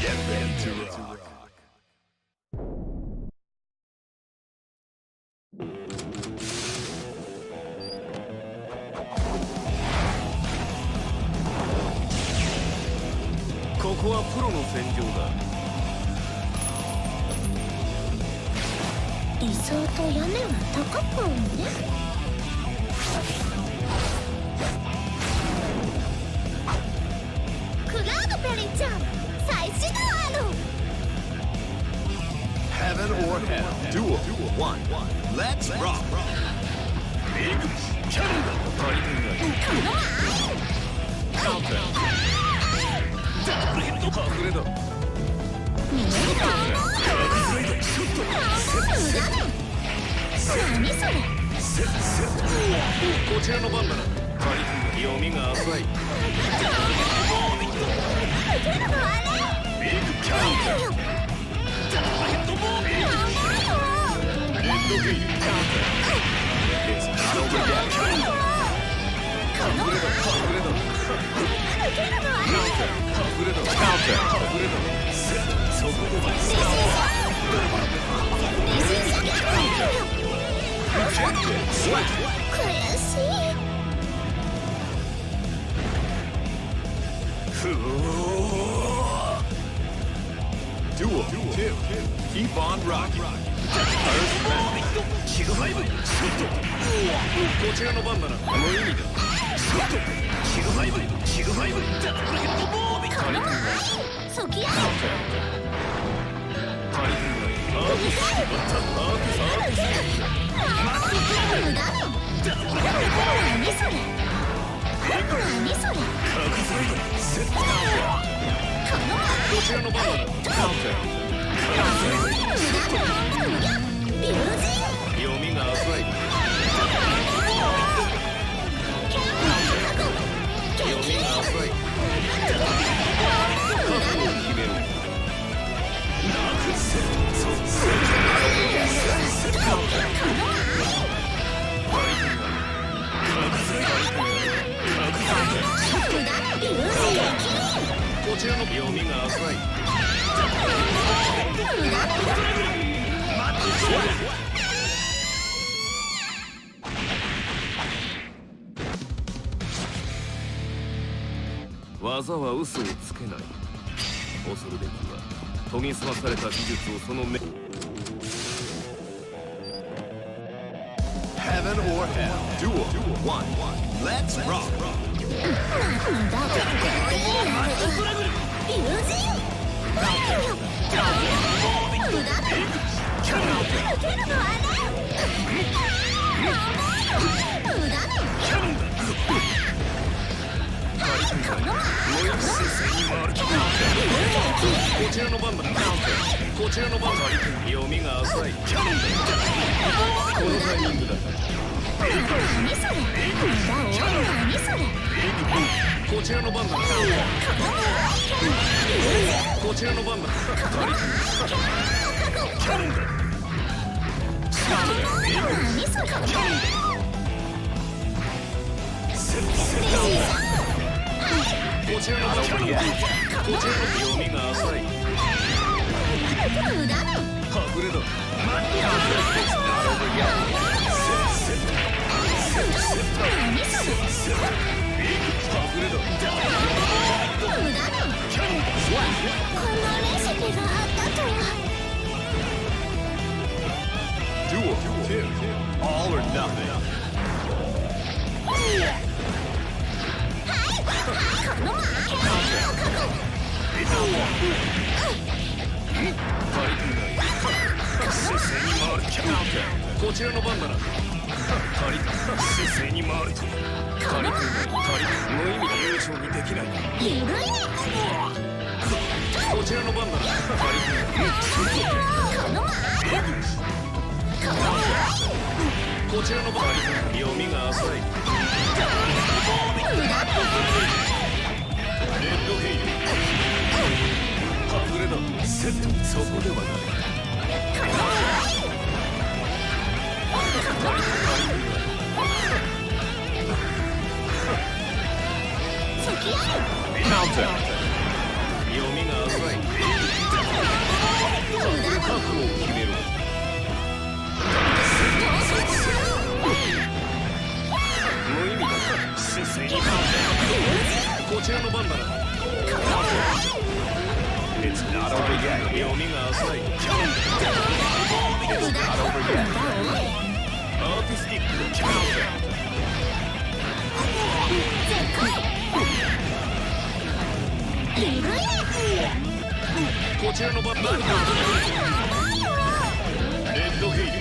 Get ready to rock. ここはプロの戦場だ。理想と屋根は高くね。クラウドペリちゃん再始動ある。 Heaven or hell. Duel 1. Let's rock. Big Cannon. 大変だ。カウンター。ダブルヘッドパーフレだ。見えるか。何それ。こちらの番だな。大変だ。読みが浅い。Big Cannon. ダブルヘッドボール。レッドゲイル。カウンター。It's not over yet. パフレだ。パフレだ。パフレだ。カウンター。パフレだ。そこではスカウタ悔しい。Duel 2. Keep on rocking. キグファイブ。ショット。こちらの番だな。無意味だ。ショット。キグファイブ。キグファイブ。ダブルヘッドボール。この前そきや。大変だ。アーティス。無駄だ。何それ。何それ。カクサイド。セット。この前こちらの番だな。カウンター。ビュージ読みが浅い。読みが浅い。覚悟を決めろ。なくせ。こちらの読みが浅い。技は嘘をつけない。恐るべきは研ぎ澄まされた技術をその目。 Heaven or hell. Duel 1. Let's rock. こちらの番だ。こちらの番だ。読みが浅い。このタイミングだ。こちらの番だ。こちらの番だ。キャノンだ。こちらの番だ。こちらの読みが浅い。はぐれだ。Duel 2. All or nothing. こちらの番だな。姿勢に回ると無意味で優勝にできない。こちらの番だな。こちらの番読みが浅い。レッドヘイル。パフレだ。セット。そこではない。Counter. 読みが浅い。It's not over yet. 読みが浅い。 It's not over yet. アーティスティックキャンこちらのバッターにレッドヘイル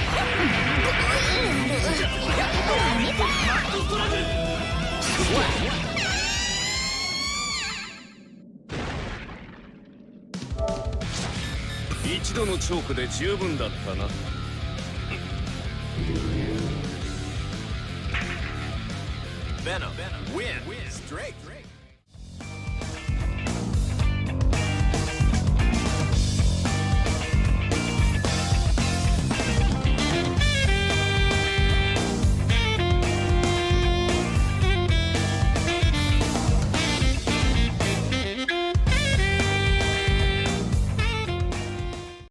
一度のチョークで十分だったな。Venom win straight.